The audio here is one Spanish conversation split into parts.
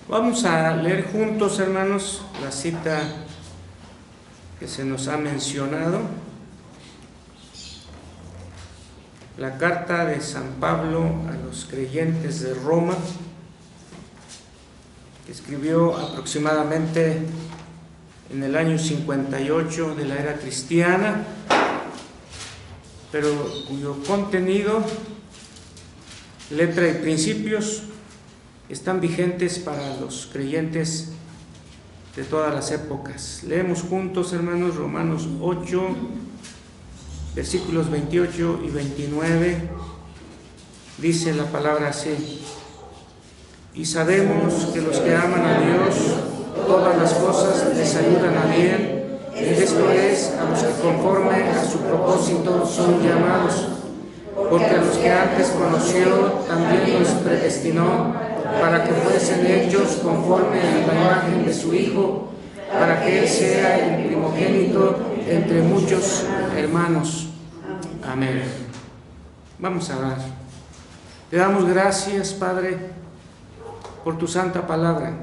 Vamos a leer juntos, hermanos, la cita que se nos ha mencionado, la carta de San Pablo a los creyentes de Roma, que escribió aproximadamente en el año 58 de la era cristiana, pero cuyo contenido, letra y principios están vigentes para los creyentes de todas las épocas. Leemos juntos, hermanos, Romanos 8, versículos 28 y 29. Dice la palabra así: y sabemos que los que aman a Dios, todas las cosas les ayudan a bien, esto es, a los que conforme a su propósito son llamados, porque a los que antes conoció también los predestinó para que fuesen hechos conforme a la imagen de su Hijo, para que Él sea el primogénito entre muchos hermanos. Amén. Vamos a orar. Te damos gracias, Padre, por tu santa palabra,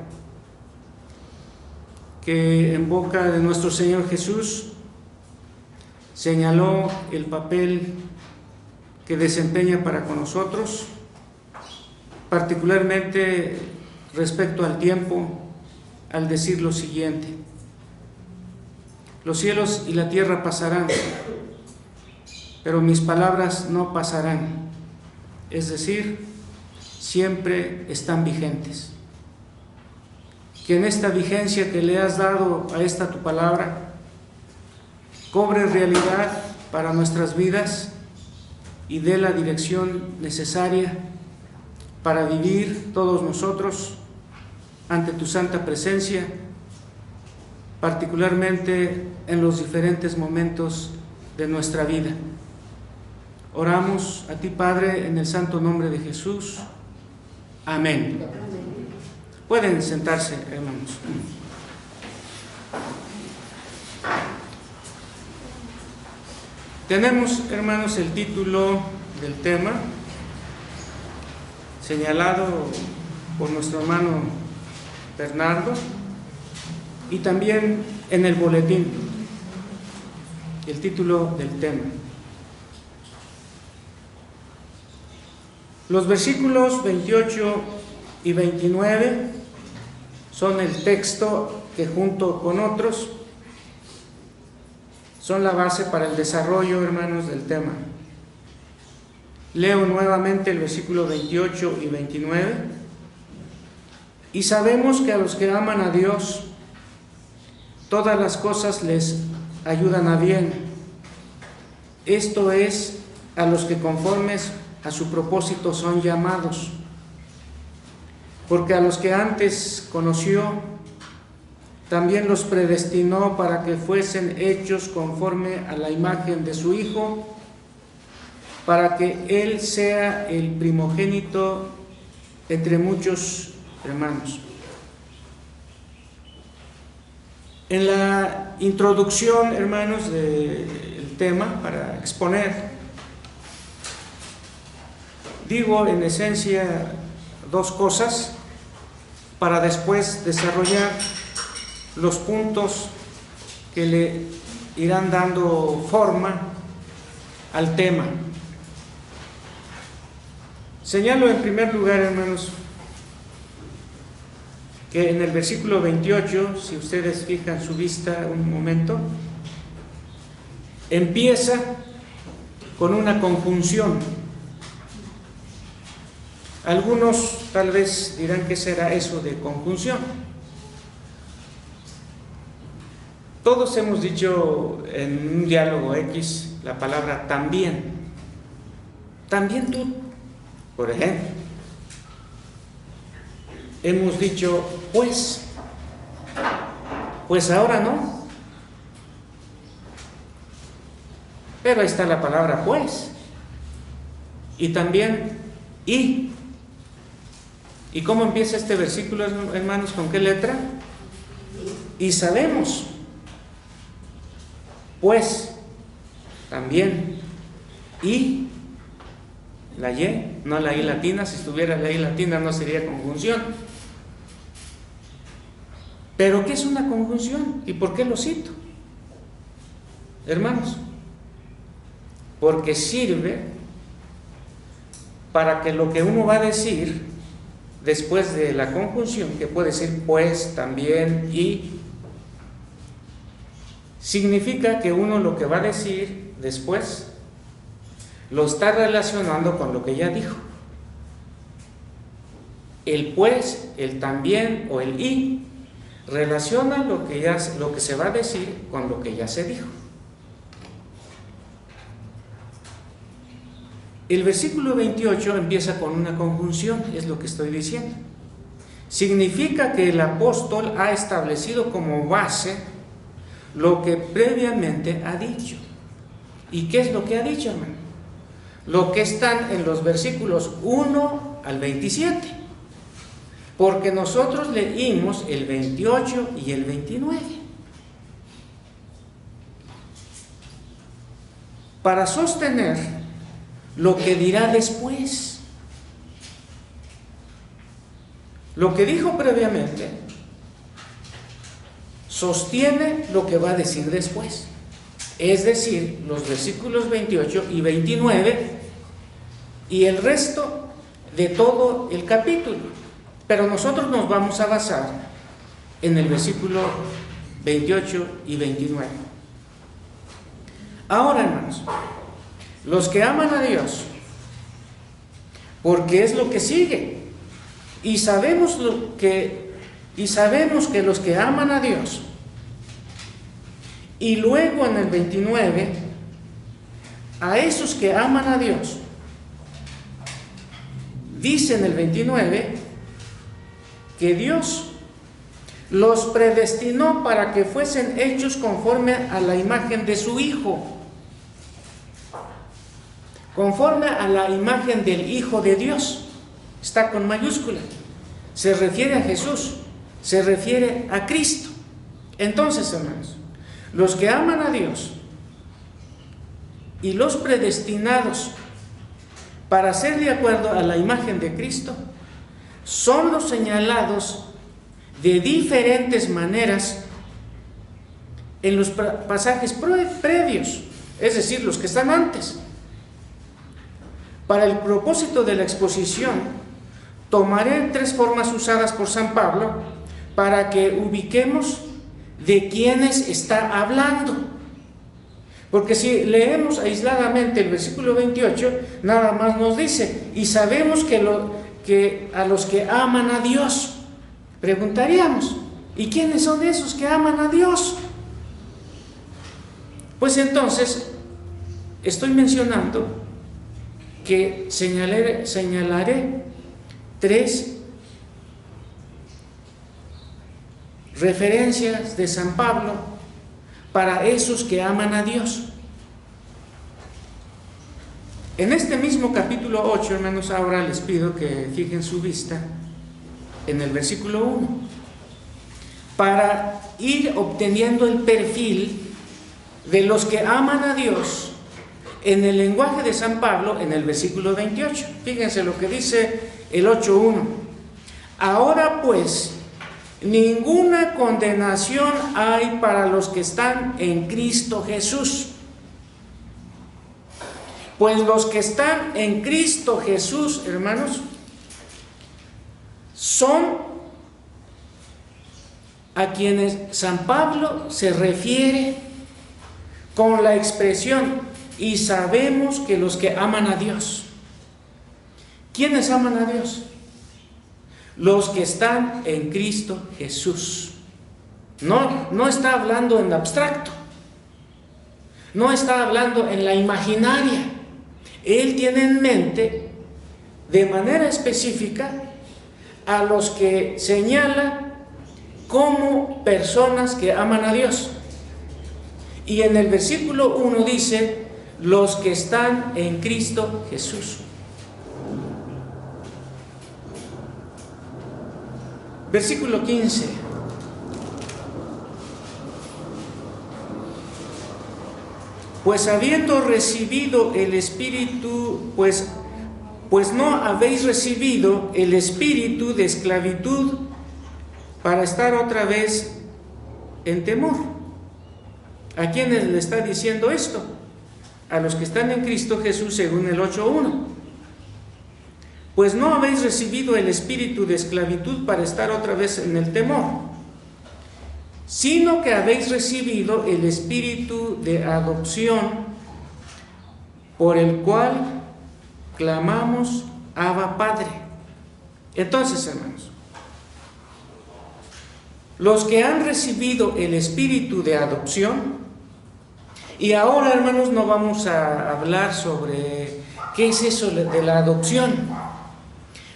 que en boca de nuestro Señor Jesús señaló el papel que desempeña para con nosotros, particularmente respecto al tiempo, al decir lo siguiente: los cielos y la tierra pasarán, pero mis palabras no pasarán, es decir, siempre están vigentes. Que en esta vigencia que le has dado a esta tu palabra cobre realidad para nuestras vidas y dé la dirección necesaria para vivir todos nosotros ante tu santa presencia, particularmente en los diferentes momentos de nuestra vida. Oramos a ti, Padre, en el santo nombre de Jesús. Amén. Pueden sentarse, hermanos. Tenemos, hermanos, el título del tema señalado por nuestro hermano Bernardo y también en el boletín, el título del tema. Los versículos 28 y 29 son el texto que, junto con otros, son la base para el desarrollo, hermanos, del tema. Leo nuevamente el versículo 28 y 29. Y sabemos que a los que aman a Dios, todas las cosas les ayudan a bien. Esto es, a los que conformes a su propósito son llamados. Porque a los que antes conoció, también los predestinó para que fuesen hechos conforme a la imagen de su Hijo, para que Él sea el primogénito entre muchos hermanos. En la introducción, hermanos, del tema, para exponer, digo en esencia dos cosas, para después desarrollar los puntos que le irán dando forma al tema. Señalo en primer lugar, hermanos, que en el versículo 28, si ustedes fijan su vista un momento, empieza con una conjunción. Algunos tal vez dirán: ¿qué será eso de conjunción? Todos hemos dicho en un diálogo X la palabra también. También tú, por ejemplo. Hemos dicho pues ahora no. Pero ahí está la palabra pues. Y también y. ¿Y cómo empieza este versículo, hermanos? ¿Con qué letra? Y sabemos. Pues también. Y la Y, no la I latina. Si estuviera la I latina no sería conjunción. ¿Pero qué es una conjunción? ¿Y por qué lo cito? Hermanos, porque sirve para que lo que uno va a decir después de la conjunción, que puede decir pues, también y, significa que uno lo que va a decir después lo está relacionando con lo que ya dijo. El pues, el también o el y relaciona lo que se va a decir con lo que ya se dijo. El versículo 28 empieza con una conjunción, es lo que estoy diciendo. Significa que el apóstol ha establecido como base lo que previamente ha dicho. ¿Y qué es lo que ha dicho, hermano? Lo que están en los versículos 1 al 27. Porque nosotros leímos el 28 y el 29. Para sostener lo que dirá después. Lo que dijo previamente sostiene lo que va a decir después. Es decir, los versículos 28 y 29 y el resto de todo el capítulo. Pero nosotros nos vamos a basar en el versículo 28 y 29. Ahora, hermanos, los que aman a Dios, porque es lo que sigue, y sabemos que los que aman a Dios, y luego en el 29, a esos que aman a Dios, dice en el 29 que Dios los predestinó para que fuesen hechos conforme a la imagen de su Hijo, conforme a la imagen del Hijo de Dios. Está con mayúscula. Se refiere a Jesús, se refiere a Cristo. Entonces, hermanos, los que aman a Dios y los predestinados para ser de acuerdo a la imagen de Cristo son los señalados de diferentes maneras en los pasajes previos, es decir, los que están antes. Para el propósito de la exposición, tomaré 3 formas usadas por San Pablo para que ubiquemos de quiénes está hablando. Porque si leemos aisladamente el versículo 28, nada más nos dice, y sabemos que a los que aman a Dios, preguntaríamos, ¿y quiénes son esos que aman a Dios? Pues entonces, estoy mencionando que señalaré 3 referencias de San Pablo para esos que aman a Dios. En este mismo capítulo 8, hermanos, ahora les pido que fijen su vista en el versículo 1, para ir obteniendo el perfil de los que aman a Dios en el lenguaje de San Pablo en el versículo 28. Fíjense lo que dice el 8.1. Ahora pues, ninguna condenación hay para los que están en Cristo Jesús. Pues los que están en Cristo Jesús, hermanos, son a quienes San Pablo se refiere con la expresión, y sabemos que los que aman a Dios. ¿Quiénes aman a Dios? Los que están en Cristo Jesús. No está hablando en abstracto, no está hablando en la imaginaria. Él tiene en mente de manera específica a los que señala como personas que aman a Dios. Y en el versículo 1 dice, los que están en Cristo Jesús. Versículo 15. Pues habiendo recibido el Espíritu, pues no habéis recibido el espíritu de esclavitud para estar otra vez en temor. ¿A quiénes le está diciendo esto? A los que están en Cristo Jesús, según el 8:1. Pues no habéis recibido el espíritu de esclavitud para estar otra vez en el temor, sino que habéis recibido el espíritu de adopción, por el cual clamamos, Abba Padre. Entonces, hermanos, los que han recibido el espíritu de adopción, y ahora, hermanos, no vamos a hablar sobre qué es eso de la adopción,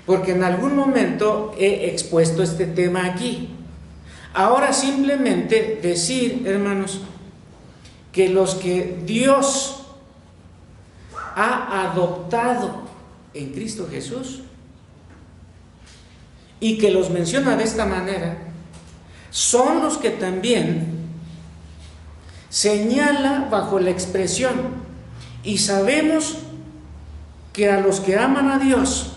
porque en algún momento he expuesto este tema aquí. Ahora simplemente decir, hermanos, que los que Dios ha adoptado en Cristo Jesús, y que los menciona de esta manera, son los que también señala bajo la expresión, y sabemos que a los que aman a Dios,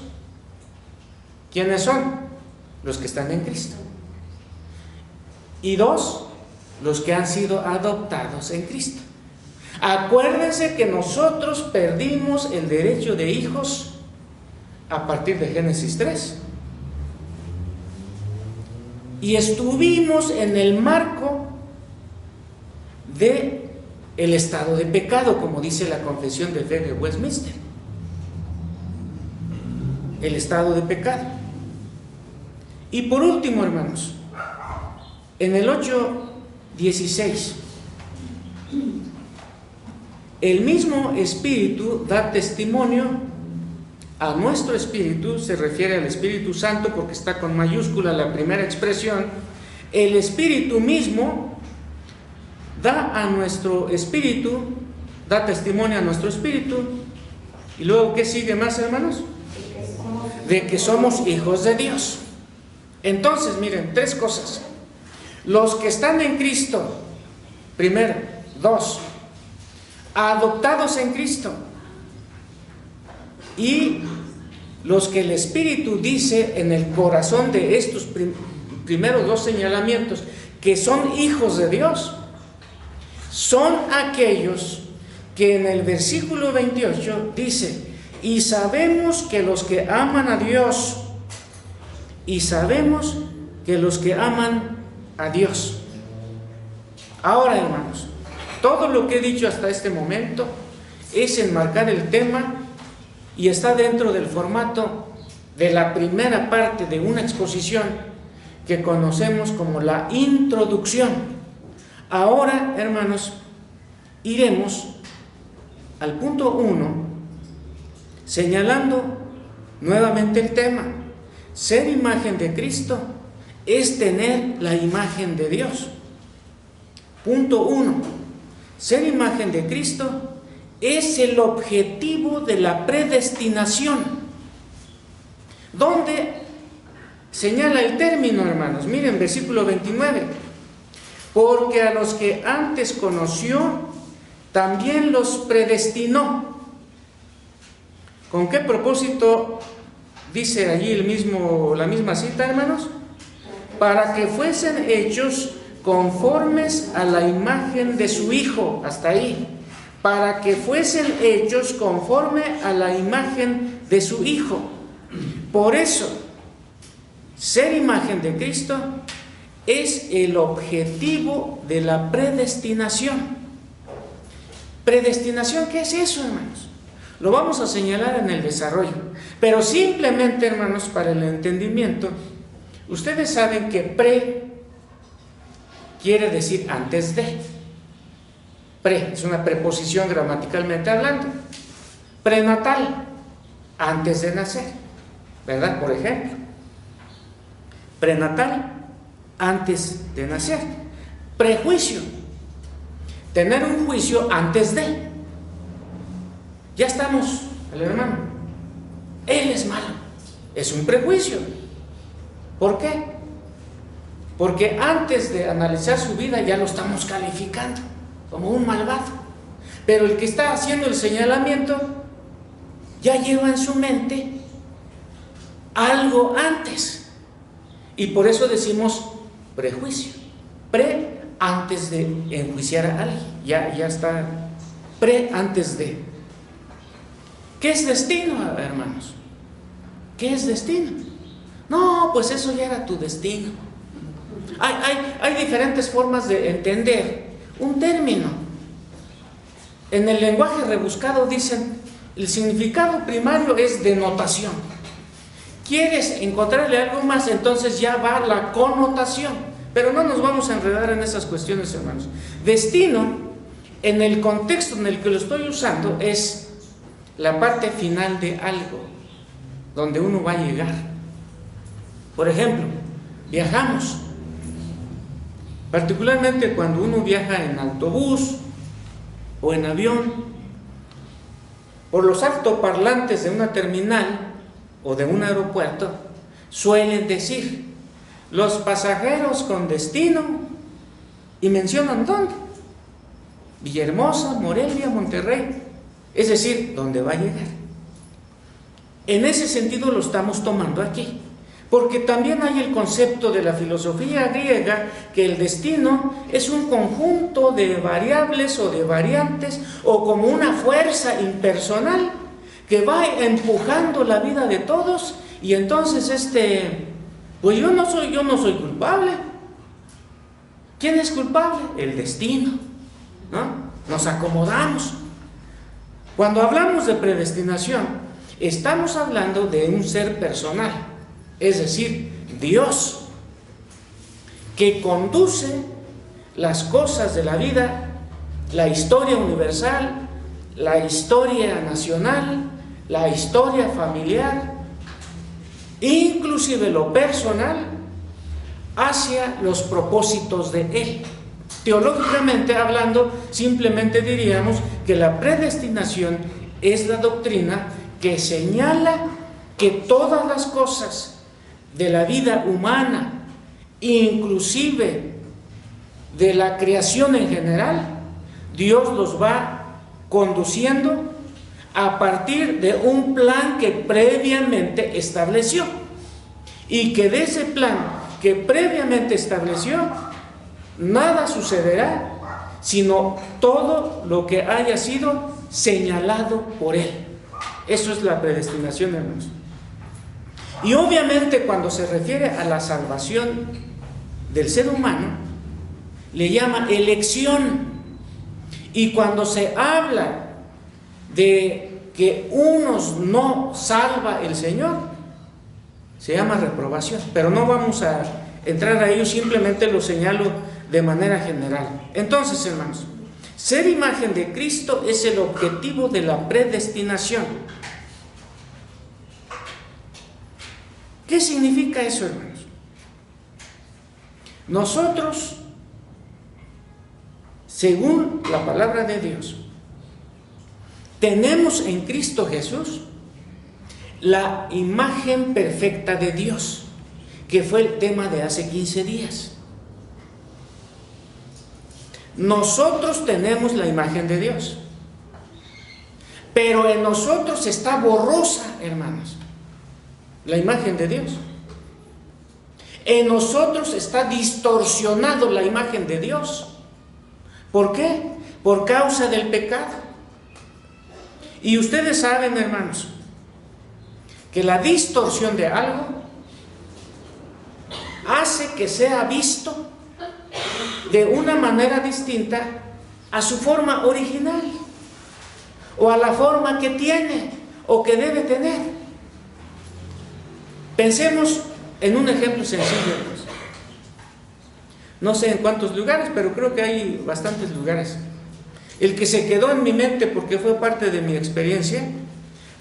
¿quiénes son? Los que están en Cristo. Y dos, los que han sido adoptados en Cristo. Acuérdense que nosotros perdimos el derecho de hijos a partir de Génesis 3. Y estuvimos en el marco de el estado de pecado, como dice la Confesión de Fe de Westminster. El estado de pecado. Y por último, hermanos, en el 8:16, el mismo Espíritu da testimonio a nuestro espíritu, se refiere al Espíritu Santo porque está con mayúscula la primera expresión. El Espíritu mismo da a nuestro espíritu, da testimonio a nuestro espíritu. Y luego, ¿qué sigue más, hermanos? De que somos hijos de Dios. Entonces, miren, tres cosas. Los que están en Cristo, primero. Dos, adoptados en Cristo. Y los que el Espíritu dice en el corazón de estos primeros dos señalamientos, que son hijos de Dios, son aquellos que en el versículo 28 dice: y sabemos que los que aman a Dios, y sabemos que los que aman a Dios. Ahora, hermanos, todo lo que he dicho hasta este momento es enmarcar el tema y está dentro del formato de la primera parte de una exposición que conocemos como la introducción. Ahora, hermanos, iremos al punto 1, señalando nuevamente el tema. Ser imagen de Cristo es tener la imagen de Dios. Punto 1. Ser imagen de Cristo es el objetivo de la predestinación. ¿Dónde señala el término, hermanos? Miren, versículo 29. Porque a los que antes conoció, también los predestinó. ¿Con qué propósito dice allí la misma cita, hermanos? Para que fuesen hechos conformes a la imagen de su Hijo. Hasta ahí. Para que fuesen hechos conforme a la imagen de su Hijo. Por eso, ser imagen de Cristo es el objetivo de la predestinación. ¿Predestinación qué es eso, hermanos? Lo vamos a señalar en el desarrollo. Pero simplemente, hermanos, para el entendimiento, ustedes saben que pre quiere decir antes de. Pre es una preposición gramaticalmente hablando. Prenatal, antes de nacer, ¿verdad? Por ejemplo, prenatal, antes de nacer. Prejuicio, tener un juicio antes de. Ya estamos, el hermano, él es malo, es un prejuicio. ¿Por qué? Porque antes de analizar su vida ya lo estamos calificando como un malvado. Pero el que está haciendo el señalamiento ya lleva en su mente algo antes. Y por eso decimos prejuicio. Pre antes de enjuiciar a alguien, ya está antes de. ¿Qué es destino, hermanos? ¿Qué es destino? No, pues eso ya era tu destino. Hay diferentes formas de entender un término. En el lenguaje rebuscado dicen, el significado primario es denotación. ¿Quieres encontrarle algo más? Entonces ya va la connotación. Pero no nos vamos a enredar en esas cuestiones, hermanos. Destino, en el contexto en el que lo estoy usando, es la parte final de algo, donde uno va a llegar. Por ejemplo, viajamos. Particularmente cuando uno viaja en autobús o en avión, por los altoparlantes de una terminal o de un aeropuerto, suelen decir, los pasajeros con destino, y mencionan dónde: Villahermosa, Morelia, Monterrey, es decir, dónde va a llegar. En ese sentido lo estamos tomando aquí, porque también hay el concepto de la filosofía griega que el destino es un conjunto de variables o de variantes, o como una fuerza impersonal que va empujando la vida de todos, y entonces pues yo no soy culpable. ¿Quién es culpable? El destino, ¿no? Nos acomodamos. Cuando hablamos de predestinación, estamos hablando de un ser personal, es decir, Dios, que conduce las cosas de la vida, la historia universal, la historia nacional, la historia familiar, inclusive lo personal, hacia los propósitos de Él. Teológicamente hablando, simplemente diríamos que la predestinación es la doctrina que señala que todas las cosas de la vida humana, inclusive de la creación en general, Dios los va conduciendo a partir de un plan que previamente estableció, y que de ese plan que previamente estableció nada sucederá sino todo lo que haya sido señalado por Él. Eso es la predestinación, hermanos. Y obviamente cuando se refiere a la salvación del ser humano, le llama elección. Y cuando se habla de que unos no salva el Señor, se llama reprobación. Pero no vamos a entrar a ello, simplemente lo señalo de manera general. Entonces, hermanos, ser imagen de Cristo es el objetivo de la predestinación. ¿Qué significa eso, hermanos? Nosotros, según la palabra de Dios, tenemos en Cristo Jesús la imagen perfecta de Dios, que fue el tema de hace 15 días. Nosotros tenemos la imagen de Dios, pero en nosotros está borrosa, hermanos, la imagen de Dios. En nosotros está distorsionado la imagen de Dios. ¿Por qué? Por causa del pecado. Y ustedes saben, hermanos, que la distorsión de algo hace que sea visto de una manera distinta a su forma original, o a la forma que tiene o que debe tener. Pensemos en un ejemplo sencillo, pues. No sé en cuántos lugares, pero creo que hay bastantes lugares. El que se quedó en mi mente porque fue parte de mi experiencia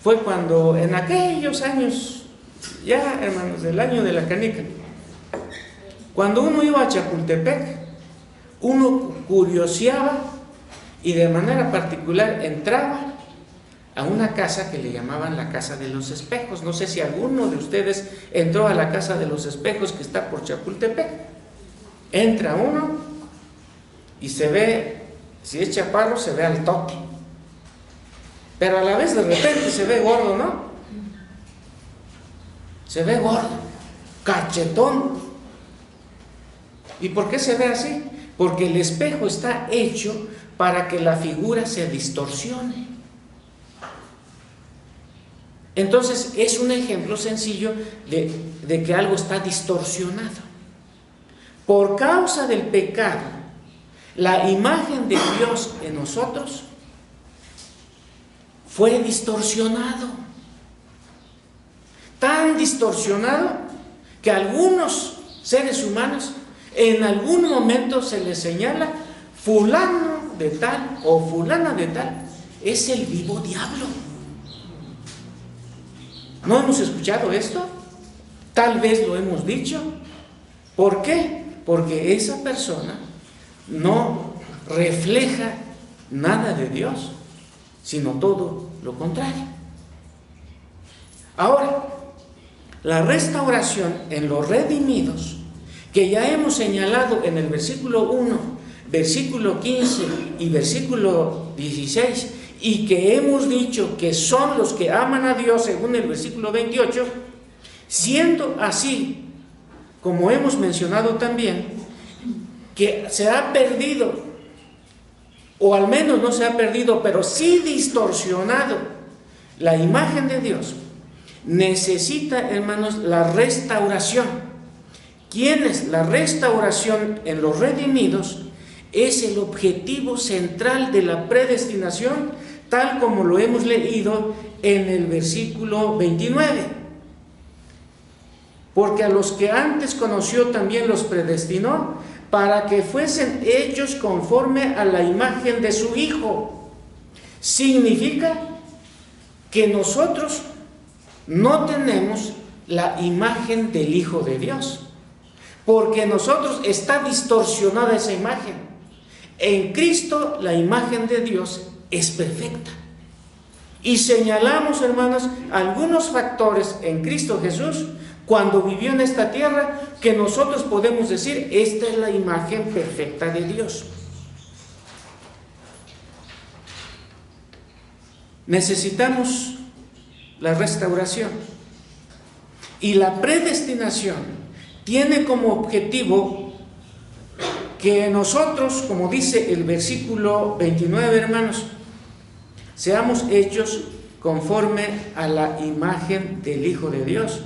fue cuando en aquellos años, ya hermanos, del año de la canica, cuando uno iba a Chapultepec, uno curioseaba y de manera particular entraba a una casa que le llamaban la Casa de los Espejos. No sé si alguno de ustedes entró a la Casa de los Espejos que está por Chapultepec. Entra uno y se ve, si es chaparro se ve al toque, pero a la vez de repente se ve gordo, ¿no? Se ve gordo, cachetón. ¿Y por qué se ve así? porque el espejo está hecho para que la figura se distorsione. Entonces es un ejemplo sencillo de que algo está distorsionado. Por causa del pecado, la imagen de Dios en nosotros fue distorsionado. Tan distorsionado que a algunos seres humanos en algún momento se les señala: fulano de tal o fulana de tal es el vivo diablo. ¿No hemos escuchado esto? Tal vez lo hemos dicho. ¿Por qué? Porque esa persona no refleja nada de Dios, sino todo lo contrario. Ahora, la restauración en los redimidos, que ya hemos señalado en el versículo 1, versículo 15 y versículo 16, y que hemos dicho que son los que aman a Dios según el versículo 28, siendo así, como hemos mencionado también, que se ha perdido, o al menos no se ha perdido, pero sí distorsionado la imagen de Dios, necesita, hermanos, la restauración. ¿Quién es la restauración en los redimidos? Es el objetivo central de la predestinación, tal como lo hemos leído en el versículo 29. Porque a los que antes conoció también los predestinó, para que fuesen hechos conforme a la imagen de su Hijo. Significa que nosotros no tenemos la imagen del Hijo de Dios, porque en nosotros está distorsionada esa imagen. En Cristo la imagen de Dios es perfecta. Y señalamos, hermanos, algunos factores en Cristo Jesús cuando vivió en esta tierra que nosotros podemos decir: esta es la imagen perfecta de Dios. Necesitamos la restauración, y la predestinación tiene como objetivo que nosotros, como dice el versículo 29, hermanos, seamos hechos conforme a la imagen del Hijo de Dios,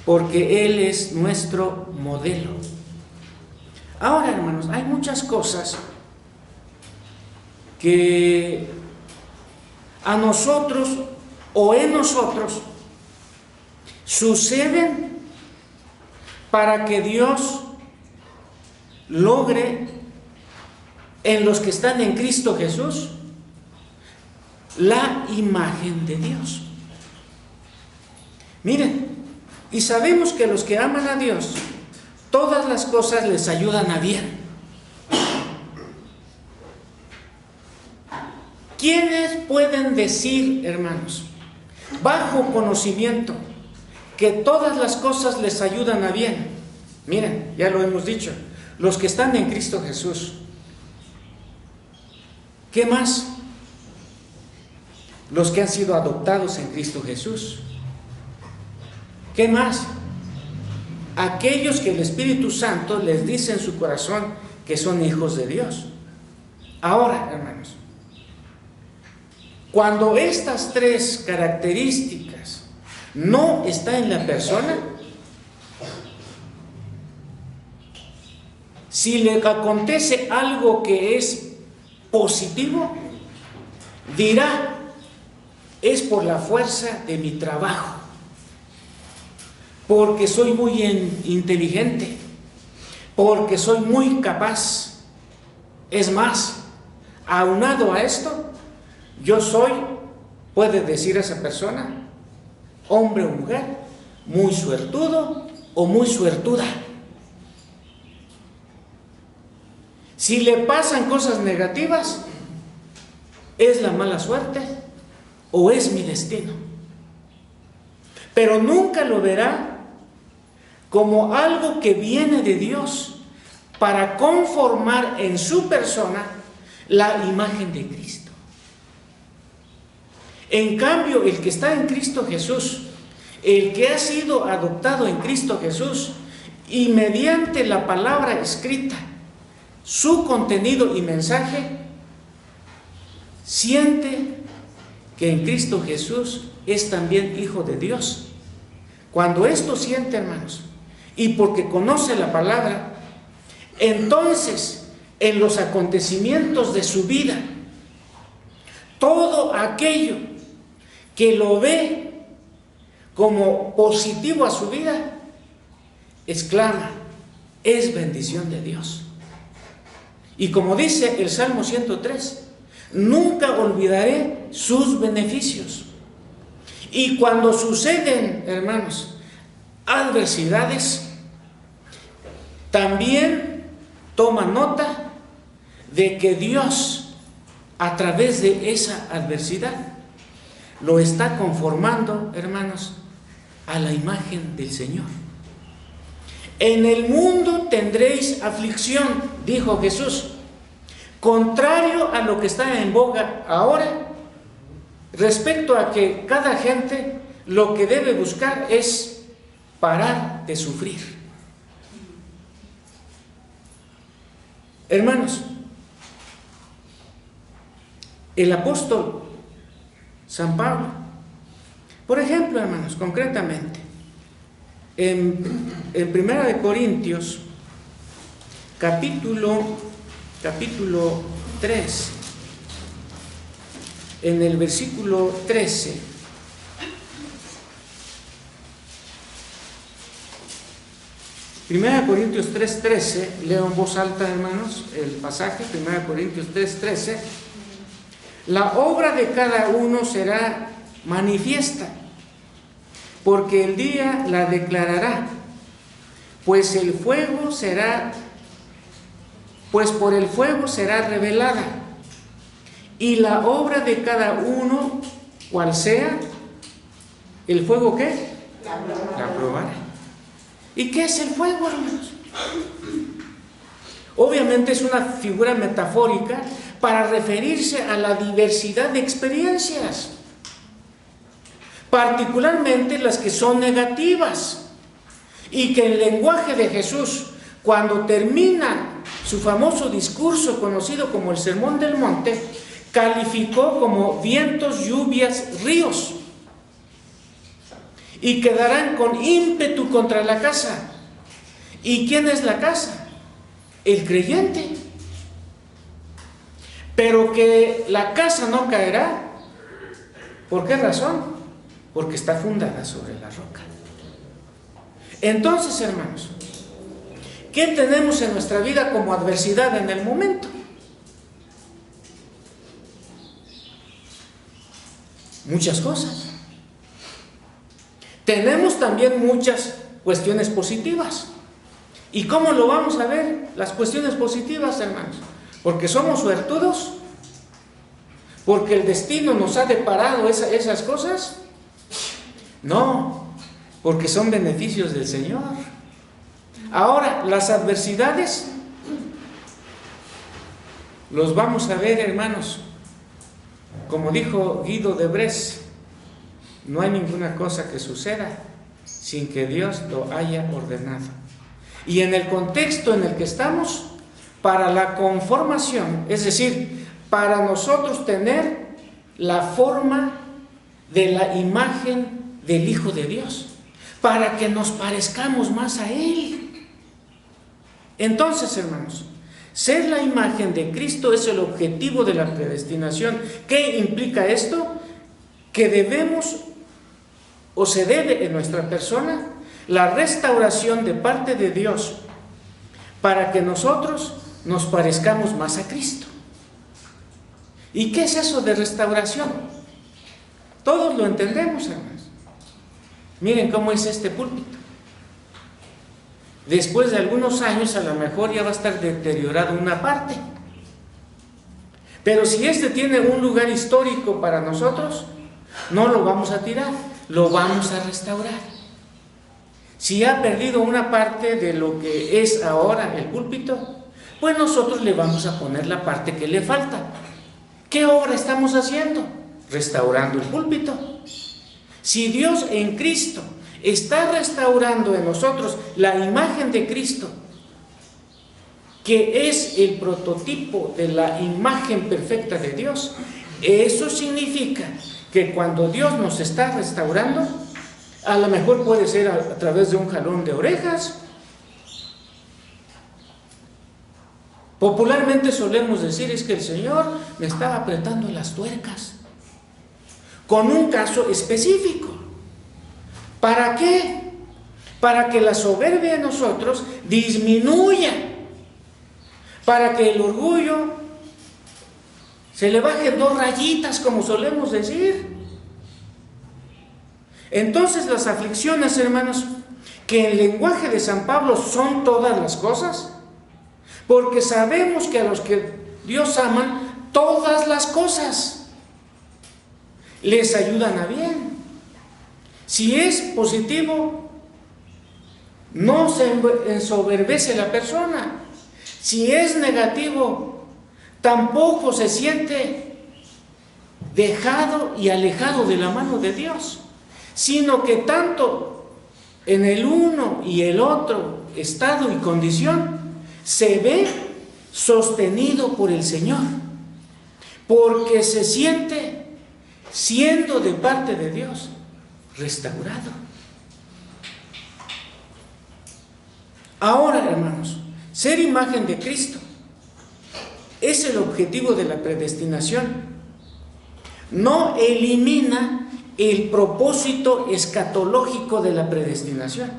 porque Él es nuestro modelo. Ahora, hermanos, hay muchas cosas que a nosotros o en nosotros suceden para que Dios logre en los que están en Cristo Jesús la imagen de Dios. Miren, y sabemos que los que aman a Dios, todas las cosas les ayudan a bien. ¿Quiénes pueden decir, hermanos, bajo conocimiento, que todas las cosas les ayudan a bien? Miren, ya lo hemos dicho, los que están en Cristo Jesús. ¿Qué más? Los que han sido adoptados en Cristo Jesús. ¿Qué más? Aquellos que el Espíritu Santo les dice en su corazón que son hijos de Dios. Ahora, hermanos, cuando estas tres características no están en la persona, si le acontece algo que es positivo, dirá: es por la fuerza de mi trabajo, porque soy muy inteligente, porque soy muy capaz. Es más, aunado a esto, yo soy, puede decir esa persona, hombre o mujer, muy suertudo o muy suertuda. Si le pasan cosas negativas, ¿es la mala suerte o es mi destino? Pero nunca lo verá como algo que viene de Dios para conformar en su persona la imagen de Cristo. En cambio, el que está en Cristo Jesús, el que ha sido adoptado en Cristo Jesús, y mediante la palabra escrita su contenido y mensaje, siente que en Cristo Jesús es también hijo de Dios. Cuando esto siente, hermanos, y porque conoce la palabra, entonces en los acontecimientos de su vida, todo aquello que lo ve como positivo a su vida, exclama: es bendición de Dios. Y como dice el Salmo 103, nunca olvidaré sus beneficios. Y cuando suceden, hermanos, adversidades, también toma nota de que Dios, a través de esa adversidad, lo está conformando, hermanos, a la imagen del Señor. En el mundo tendréis aflicción, dijo Jesús, contrario a lo que está en boga ahora, respecto a que cada gente lo que debe buscar es parar de sufrir. Hermanos, el apóstol San Pablo, por ejemplo, hermanos, concretamente, en 1 Corintios, capítulo 3, en el versículo 13, Primera Corintios 3:13, leo en voz alta, hermanos, el pasaje, 1 Corintios 3:13, la obra de cada uno será manifiesta, porque el día la declarará, pues por el fuego será revelada, y la obra de cada uno, cual sea, ¿el fuego qué? La probará. ¿Y qué es el fuego, hermanos? Obviamente es una figura metafórica para referirse a la diversidad de experiencias, particularmente las que son negativas, y que el lenguaje de Jesús, cuando termina su famoso discurso conocido como el Sermón del Monte, calificó como vientos, lluvias, ríos, y quedarán con ímpetu contra la casa. ¿Y quién es la casa? El creyente. Pero que la casa no caerá. ¿Por qué razón? Porque está fundada sobre la roca. Entonces, hermanos, ¿qué tenemos en nuestra vida como adversidad en el momento? Muchas cosas. Tenemos también muchas cuestiones positivas. ¿Y cómo lo vamos a ver? Las cuestiones positivas, hermanos. ¿Porque somos suertudos? ¿Porque el destino nos ha deparado esas cosas? No, porque son beneficios del Señor. Ahora, las adversidades los vamos a ver, hermanos. Como dijo Guido de Bresse, no hay ninguna cosa que suceda sin que Dios lo haya ordenado. Y en el contexto en el que estamos, para la conformación, es decir, para nosotros tener la forma de la imagen del Hijo de Dios, para que nos parezcamos más a Él. Entonces, hermanos, ser la imagen de Cristo es el objetivo de la predestinación. ¿Qué implica esto? Que debemos, o se debe en nuestra persona, la restauración de parte de Dios para que nosotros nos parezcamos más a Cristo. ¿Y qué es eso de restauración? Todos lo entendemos, hermanos. Miren cómo es este púlpito. Después de algunos años, a lo mejor ya va a estar deteriorado una parte. Pero si este tiene un lugar histórico para nosotros, no lo vamos a tirar, lo vamos a restaurar. Si ha perdido una parte de lo que es ahora el púlpito, pues nosotros le vamos a poner la parte que le falta. ¿Qué obra estamos haciendo? Restaurando el púlpito. Si Dios en Cristo está restaurando en nosotros la imagen de Cristo, que es el prototipo de la imagen perfecta de Dios, eso significa que cuando Dios nos está restaurando, a lo mejor puede ser a través de un jalón de orejas. Popularmente solemos decir, es que el Señor me estaba apretando las tuercas, con un caso específico. ¿Para qué? Para que la soberbia en nosotros disminuya, para que el orgullo se le bajen 2 rayitas, como solemos decir. Entonces las aflicciones, hermanos, que en lenguaje de San Pablo son todas las cosas, porque sabemos que a los que Dios ama, todas las cosas les ayudan a bien. Si es positivo, no se ensoberbece la persona. Si es negativo, tampoco se siente dejado y alejado de la mano de Dios, sino que tanto en el uno y el otro estado y condición se ve sostenido por el Señor, porque se siente, siendo de parte de Dios, restaurado. Ahora, hermanos, ser imagen de Cristo es el objetivo de la predestinación. No elimina el propósito escatológico de la predestinación.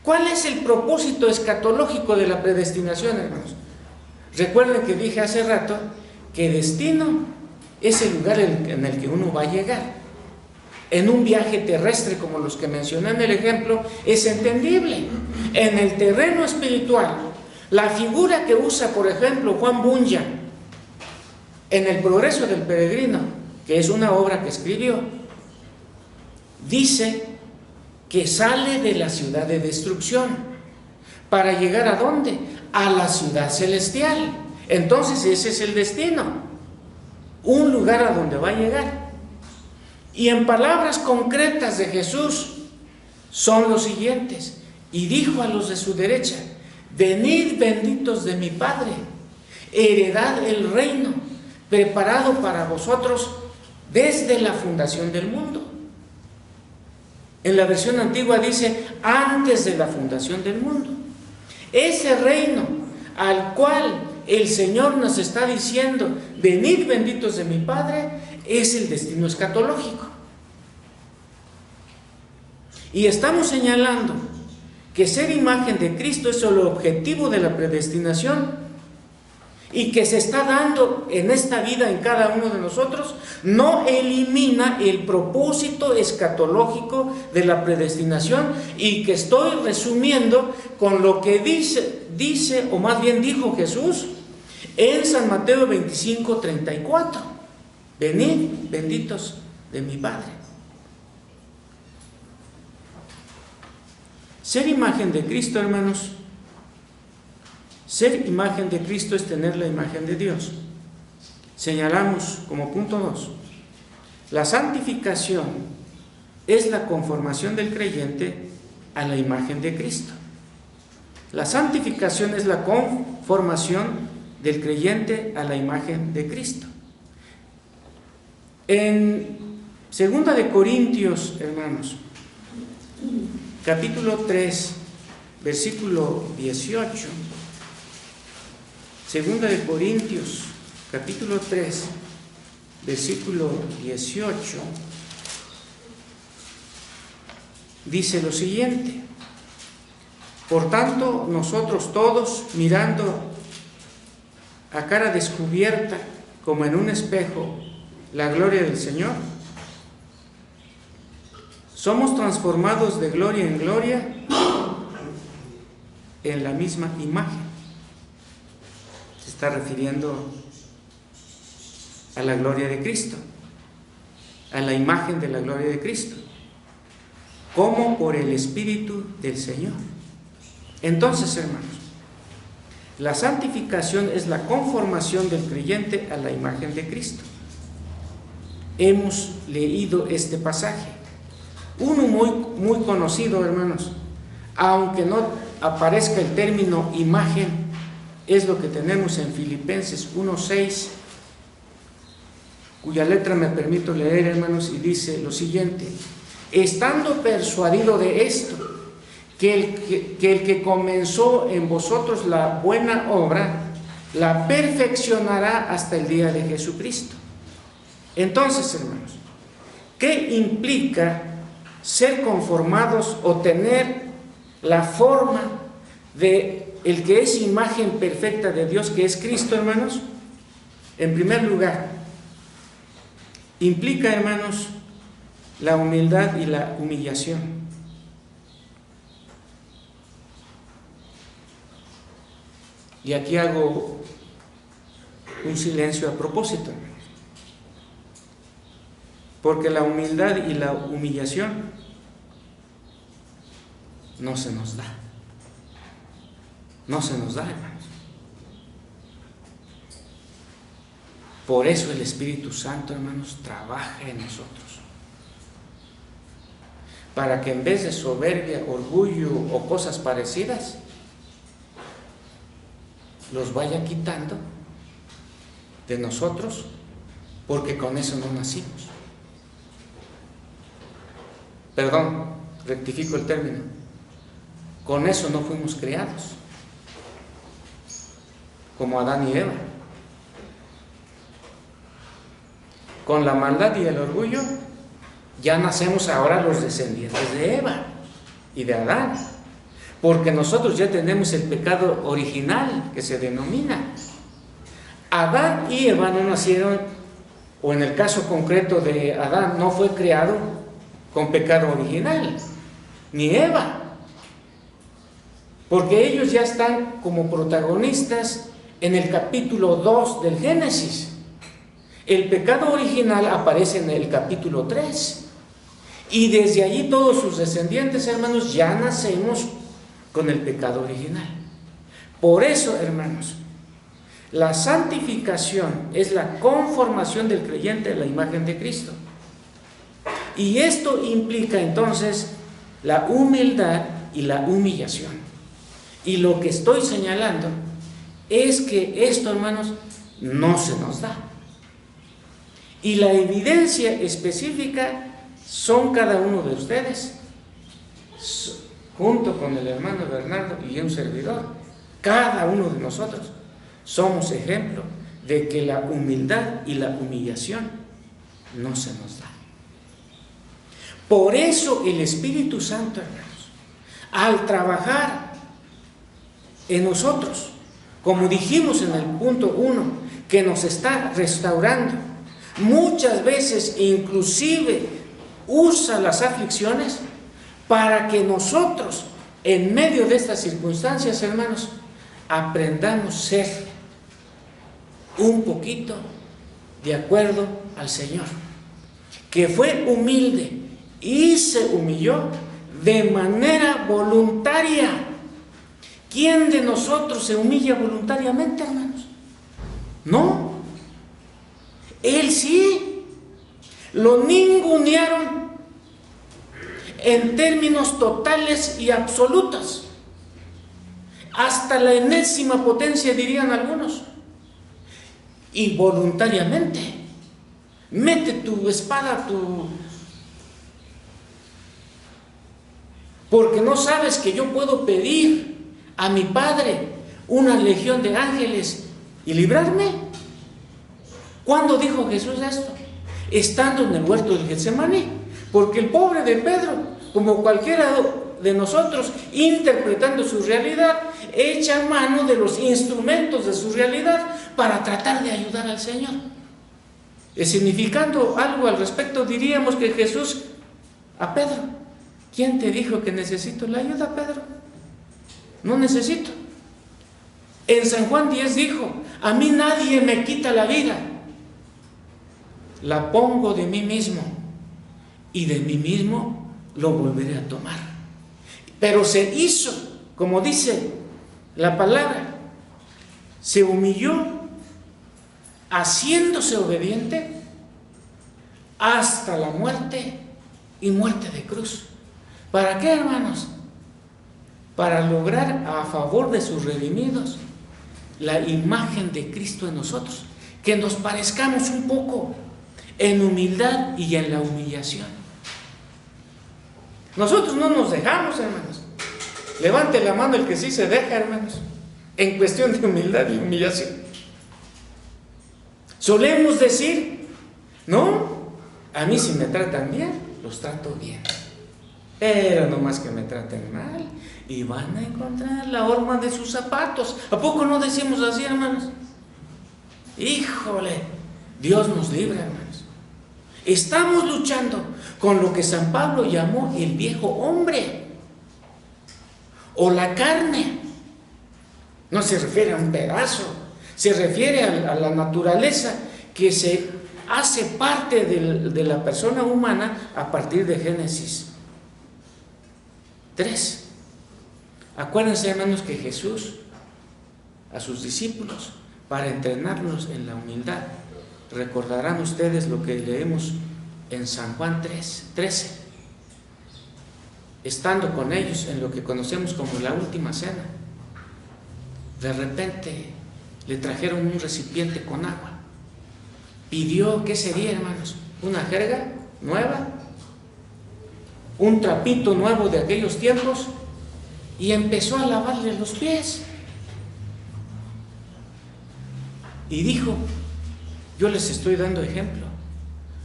¿Cuál es el propósito escatológico de la predestinación, hermanos? Recuerden que dije hace rato que destino es el lugar en el que uno va a llegar. En un viaje terrestre como los que mencioné en el ejemplo, es entendible. En el terreno espiritual, la figura que usa, por ejemplo, Juan Bunyan en El progreso del peregrino, que es una obra que escribió, dice que sale de la ciudad de destrucción para llegar ¿a dónde? A la ciudad celestial. Entonces ese es el destino, un lugar a donde va a llegar. Y en palabras concretas de Jesús son los siguientes: y dijo a los de su derecha, venid benditos de mi Padre, heredad el reino preparado para vosotros desde la fundación del mundo. En la versión antigua dice, antes de la fundación del mundo. Ese reino al cual el Señor nos está diciendo, venid benditos de mi Padre, es el destino escatológico. Y estamos señalando que ser imagen de Cristo es el objetivo de la predestinación, y que se está dando en esta vida en cada uno de nosotros, no elimina el propósito escatológico de la predestinación, y que estoy resumiendo con lo que dice, o más bien dijo Jesús en San Mateo 25:34, venid benditos de mi Padre. Ser imagen de Cristo, hermanos, ser imagen de Cristo es tener la imagen de Dios. Señalamos como punto 2, la santificación es la conformación del creyente a la imagen de Cristo. La santificación es la conformación del creyente a la imagen de Cristo. En 2 de Corintios, hermanos, capítulo 3, versículo 18. Segunda de Corintios, capítulo 3, versículo 18, dice lo siguiente: por tanto, nosotros todos, mirando a cara descubierta, como en un espejo, la gloria del Señor, somos transformados de gloria en gloria en la misma imagen. Se está refiriendo a la gloria de Cristo, a la imagen de la gloria de Cristo, como por el Espíritu del Señor. Entonces, hermanos, la santificación es la conformación del creyente a la imagen de Cristo. Hemos leído este pasaje, uno muy conocido, hermanos, aunque no aparezca el término imagen es lo que tenemos en Filipenses 1:6, cuya letra me permito leer, hermanos, y dice lo siguiente: estando persuadido de esto, que el que comenzó en vosotros la buena obra, la perfeccionará hasta el día de Jesucristo. Entonces, hermanos, ¿qué implica ser conformados o tener la forma de el que es imagen perfecta de Dios, que es Cristo, hermanos? En primer lugar, implica, hermanos, la humildad y la humillación. Y aquí hago un silencio a propósito, hermanos, porque la humildad y la humillación no se nos da. No se nos da, hermanos. Por eso el Espíritu Santo, hermanos, trabaja en nosotros, para que en vez de soberbia, orgullo o cosas parecidas, los vaya quitando de nosotros, porque con eso no nacimos. Perdón, rectifico el término. Con eso no fuimos creados, como Adán y Eva. Con la maldad y el orgullo ya nacemos ahora los descendientes de Eva y de Adán, porque nosotros ya tenemos el pecado original, que se denomina. Adán y Eva no nacieron, o en el caso concreto de Adán, no fue creado con pecado original, ni Eva, porque ellos ya están como protagonistas en el capítulo 2 del Génesis. El pecado original aparece en el capítulo 3, y desde allí todos sus descendientes, hermanos, ya nacemos con el pecado original. Por eso, hermanos, la santificación es la conformación del creyente a la imagen de Cristo. Y esto implica entonces la humildad y la humillación. Y lo que estoy señalando es que esto, hermanos, no se nos da. Y la evidencia específica son cada uno de ustedes, junto con el hermano Bernardo y un servidor. Cada uno de nosotros somos ejemplo de que la humildad y la humillación no se nos da. Por eso el Espíritu Santo, hermanos, al trabajar en nosotros, como dijimos en el punto 1, que nos está restaurando, muchas veces inclusive usa las aflicciones para que nosotros, en medio de estas circunstancias, hermanos, aprendamos a ser un poquito de acuerdo al Señor, que fue humilde y se humilló de manera voluntaria. ¿Quién de nosotros se humilla voluntariamente, hermanos? No. Él sí. Lo ningunearon en términos totales y absolutos, hasta la enésima potencia, dirían algunos. Y voluntariamente mete tu espada, porque no sabes que yo puedo pedir a mi Padre una legión de ángeles y librarme. ¿Cuándo dijo Jesús esto? Estando en el huerto del Getsemaní, porque el pobre de Pedro, como cualquiera de nosotros, interpretando su realidad, echa mano de los instrumentos de su realidad para tratar de ayudar al Señor. Significando algo al respecto, diríamos que Jesús a Pedro: ¿quién te dijo que necesito la ayuda, Pedro? No necesito. En San Juan 10 dijo: a mí nadie me quita la vida, la pongo de mí mismo, y de mí mismo lo volveré a tomar. Pero se hizo, como dice la palabra, se humilló, haciéndose obediente hasta la muerte, y muerte de cruz. ¿Para qué, hermanos? Para lograr a favor de sus redimidos la imagen de Cristo en nosotros, que nos parezcamos un poco en humildad y en la humillación. Nosotros no nos dejamos, hermanos. Levante la mano el que sí se deja, hermanos, en cuestión de humildad y humillación. Solemos decir, no, a mí si me tratan bien, los trato bien, pero no más que me traten mal y van a encontrar la horma de sus zapatos. ¿A poco no decimos así, hermanos? Híjole, Dios nos libre, hermanos. Estamos luchando con lo que San Pablo llamó el viejo hombre o la carne. No se refiere a un pedazo, se refiere a la naturaleza que se hace parte de la persona humana a partir de Génesis 3. Acuérdense, hermanos, que Jesús a sus discípulos, para entrenarlos en la humildad, recordarán ustedes lo que leemos en San Juan 13, estando con ellos en lo que conocemos como la última cena. De repente le trajeron un recipiente con agua. Pidió, ¿qué sería, hermanos? ¿Una jerga nueva? ¿Un trapito nuevo de aquellos tiempos? Y empezó a lavarle los pies. Y dijo, yo les estoy dando ejemplo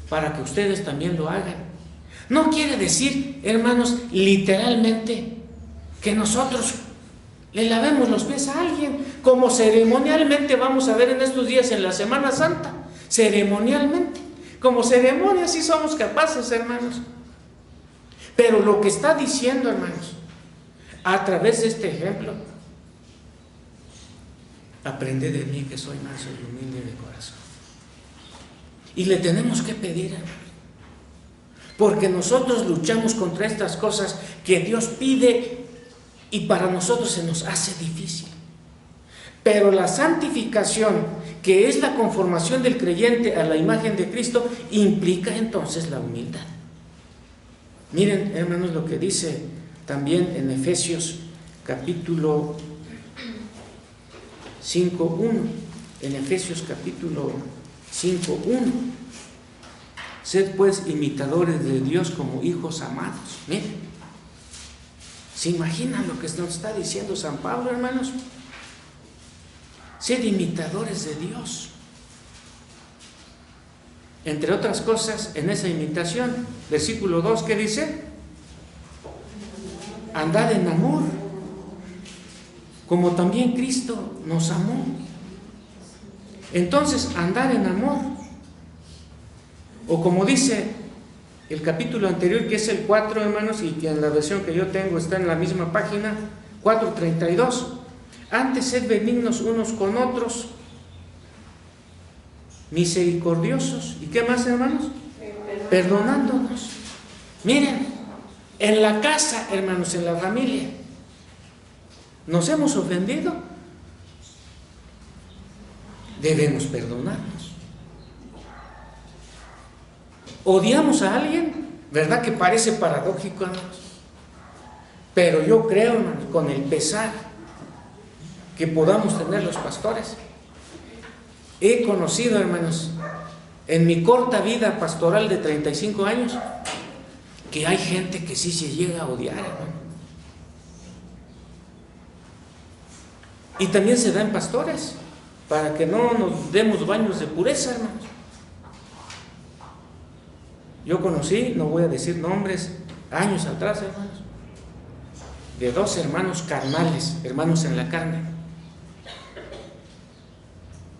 para que ustedes también lo hagan. No quiere decir, hermanos, literalmente que nosotros le lavemos los pies a alguien, como ceremonialmente vamos a ver en estos días en la Semana Santa. Ceremonialmente, como ceremonia sí somos capaces, hermanos. Pero lo que está diciendo, hermanos, a través de este ejemplo, aprended de mí que soy manso y humilde de corazón. Y le tenemos que pedir, hermanos, porque nosotros luchamos contra estas cosas que Dios pide y para nosotros se nos hace difícil. Pero la santificación, que es la conformación del creyente a la imagen de Cristo, implica entonces la humildad. Miren, hermanos, lo que dice también en Efesios capítulo 5:1. En Efesios capítulo 5:1. Sed pues imitadores de Dios como hijos amados. Miren, ¿se imaginan lo que nos está diciendo San Pablo, hermanos? Sed imitadores de Dios. Entre otras cosas, en esa imitación, versículo 2, ¿qué dice? Andad en amor, como también Cristo nos amó. Entonces, andar en amor, o como dice el capítulo anterior, que es el 4, hermanos, y que en la versión que yo tengo está en la misma página, 4:32. Antes sed benignos unos con otros, misericordiosos. ¿Y qué más, hermanos? Perdonándonos. Miren, en la casa, hermanos, en la familia, ¿nos hemos ofendido? Debemos perdonarnos. ¿Odiamos a alguien? ¿Verdad que parece paradójico, hermanos? Pero yo creo, hermanos, con el pesar que podamos tener los pastores, he conocido, hermanos, en mi corta vida pastoral de 35 años, que hay gente que sí se llega a odiar, hermano. Y también se da en pastores, para que no nos demos baños de pureza, hermanos. Yo conocí, no voy a decir nombres, años atrás, hermanos, de 2 hermanos carnales, hermanos en la carne,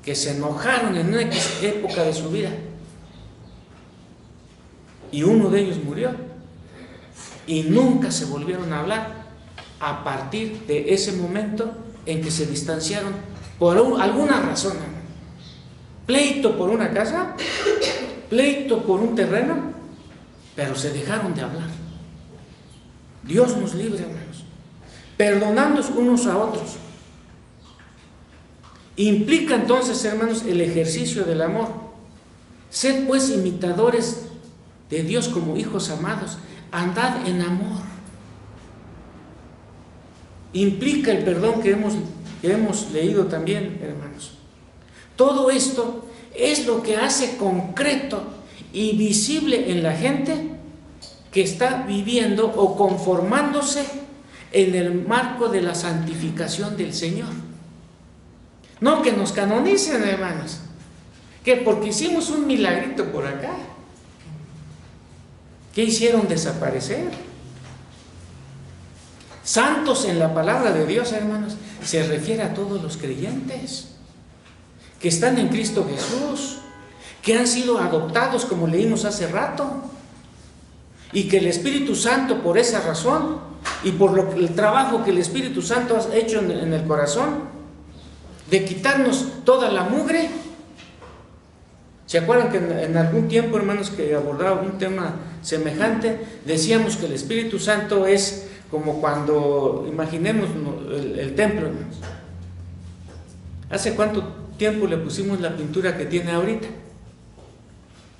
que se enojaron en una época de su vida, y uno de ellos murió, y nunca se volvieron a hablar a partir de ese momento en que se distanciaron por alguna razón, hermano. Pleito por una casa, pleito por un terreno, pero se dejaron de hablar. Dios nos libre, hermanos. Perdonándonos unos a otros implica entonces, hermanos, el ejercicio del amor. Sed pues imitadores de Dios como hijos amados, andad en amor. Implica el perdón que hemos que hemos leído también, hermanos. Todo esto es lo que hace concreto y visible en la gente que está viviendo o conformándose en el marco de la santificación del Señor. No que nos canonicen, hermanos, que porque hicimos un milagrito por acá, ¿qué hicieron desaparecer? Santos en la palabra de Dios, hermanos, se refiere a todos los creyentes que están en Cristo Jesús, que han sido adoptados, como leímos hace rato, y que el Espíritu Santo, por esa razón y por el trabajo que el Espíritu Santo ha hecho en el corazón, de quitarnos toda la mugre. ¿Se acuerdan que en algún tiempo, hermanos, que abordaba un tema semejante, decíamos que el Espíritu Santo es como cuando, imaginemos el templo, hermanos? ¿Hace cuánto tiempo le pusimos la pintura que tiene ahorita?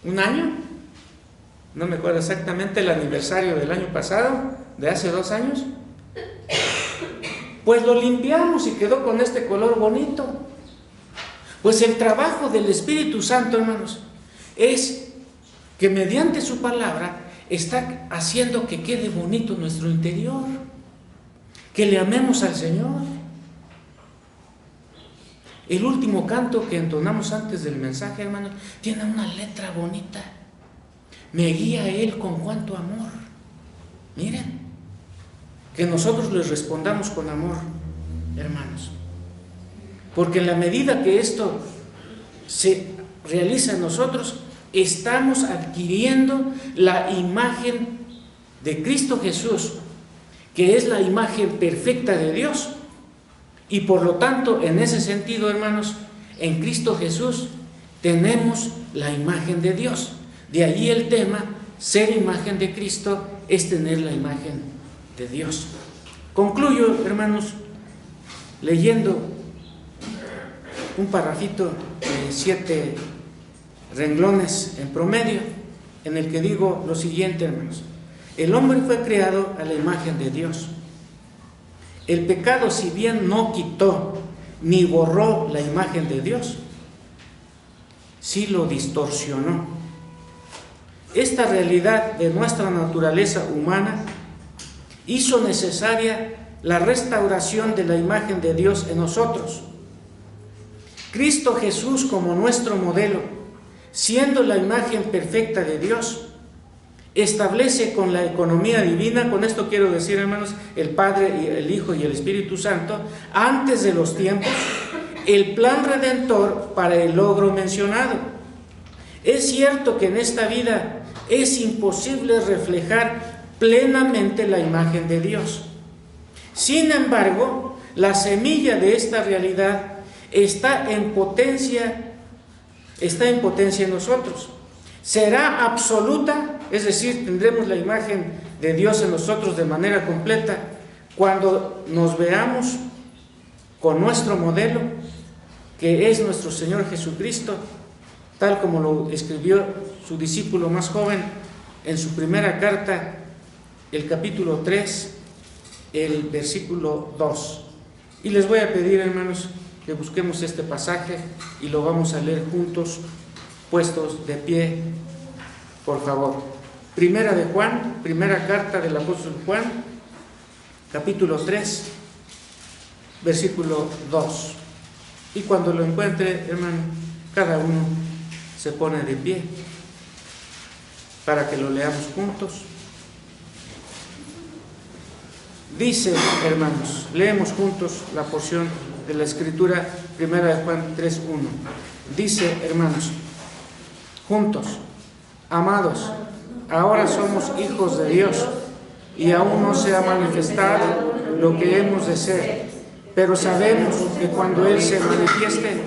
¿Un año? No me acuerdo exactamente el aniversario del año pasado, de hace 2 años. Pues lo limpiamos y quedó con este color bonito. Pues el trabajo del Espíritu Santo, hermanos, es que mediante su palabra está haciendo que quede bonito nuestro interior, que le amemos al Señor. El último canto que entonamos antes del mensaje, hermanos, tiene una letra bonita. Me guía Él con cuánto amor. Miren, que nosotros les respondamos con amor, hermanos. Porque en la medida que esto se realiza en nosotros, estamos adquiriendo la imagen de Cristo Jesús, que es la imagen perfecta de Dios. Y por lo tanto, en ese sentido, hermanos, en Cristo Jesús tenemos la imagen de Dios. De allí el tema, ser imagen de Cristo es tener la imagen de Dios. Concluyo, hermanos, leyendo un parrafito de 7 renglones en promedio, en el que digo lo siguiente, hermanos. El hombre fue creado a la imagen de Dios. El pecado, si bien no quitó ni borró la imagen de Dios, sí lo distorsionó. Esta realidad de nuestra naturaleza humana hizo necesaria la restauración de la imagen de Dios en nosotros. Cristo Jesús, como nuestro modelo, siendo la imagen perfecta de Dios, establece con la economía divina, con esto quiero decir, hermanos, el Padre, el Hijo y el Espíritu Santo, antes de los tiempos, el plan redentor para el logro mencionado. Es cierto que en esta vida es imposible reflejar plenamente la imagen de Dios. Sin embargo, la semilla de esta realidad está en potencia en nosotros. Será absoluta, es decir, tendremos la imagen de Dios en nosotros de manera completa cuando nos veamos con nuestro modelo, que es nuestro Señor Jesucristo, tal como lo escribió su discípulo más joven en su primera carta, el capítulo 3, el versículo 2. Y les voy a pedir, hermanos, que busquemos este pasaje y lo vamos a leer juntos, puestos de pie, por favor. Primera de Juan, primera carta del apóstol Juan, capítulo 3, versículo 2. Y cuando lo encuentre, hermano, cada uno se pone de pie para que lo leamos juntos. Dice, hermanos, leemos juntos la porción de la Escritura, primera de Juan 3:1. Dice, hermanos, juntos: amados, ahora somos hijos de Dios y aún no se ha manifestado lo que hemos de ser, pero sabemos que cuando Él se manifieste,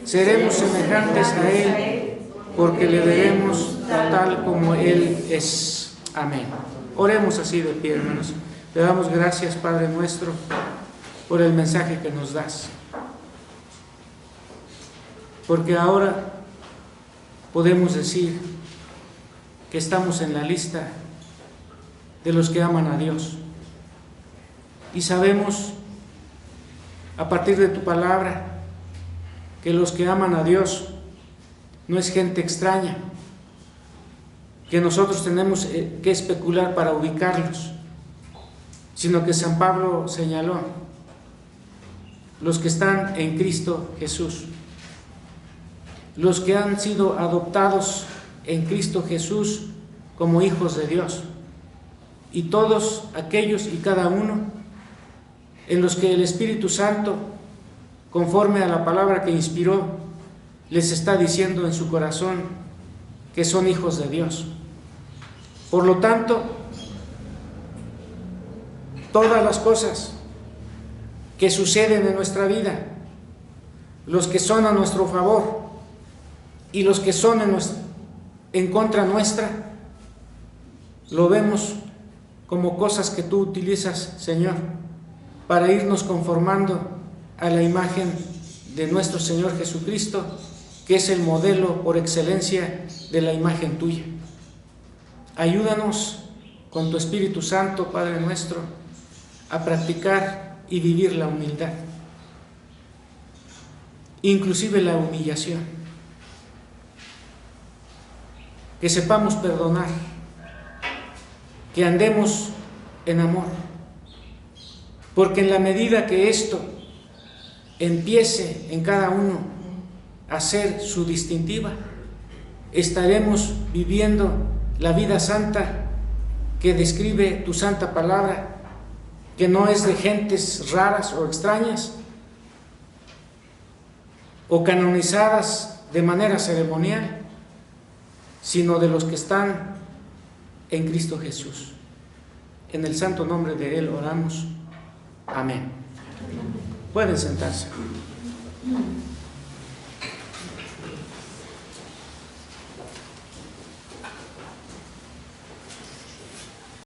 seremos semejantes a Él, porque le veremos tal como Él es. Amén. Oremos así de pie, hermanos. Le damos gracias, Padre nuestro, por el mensaje que nos das, porque ahora podemos decir que estamos en la lista de los que aman a Dios y sabemos a partir de tu palabra, que los que aman a Dios no es gente extraña, que nosotros tenemos que especular para ubicarlos, sino que San Pablo señaló, los que están en Cristo Jesús, los que han sido adoptados en Cristo Jesús como hijos de Dios, y todos aquellos y cada uno en los que el Espíritu Santo, conforme a la palabra que inspiró, les está diciendo en su corazón que son hijos de Dios. Por lo tanto, todas las cosas que suceden en nuestra vida, los que son a nuestro favor y los que son en contra nuestra, lo vemos como cosas que tú utilizas, Señor, para irnos conformando a la imagen de nuestro Señor Jesucristo, que es el modelo por excelencia de la imagen tuya. Ayúdanos con tu Espíritu Santo, Padre nuestro, a practicar y vivir la humildad, inclusive la humillación, que sepamos perdonar, que andemos en amor, porque en la medida que esto empiece en cada uno a ser su distintiva, estaremos viviendo la vida santa que describe tu santa palabra, que no es de gentes raras o extrañas o canonizadas de manera ceremonial, sino de los que están en Cristo Jesús. En el santo nombre de Él oramos. Amén. Pueden sentarse.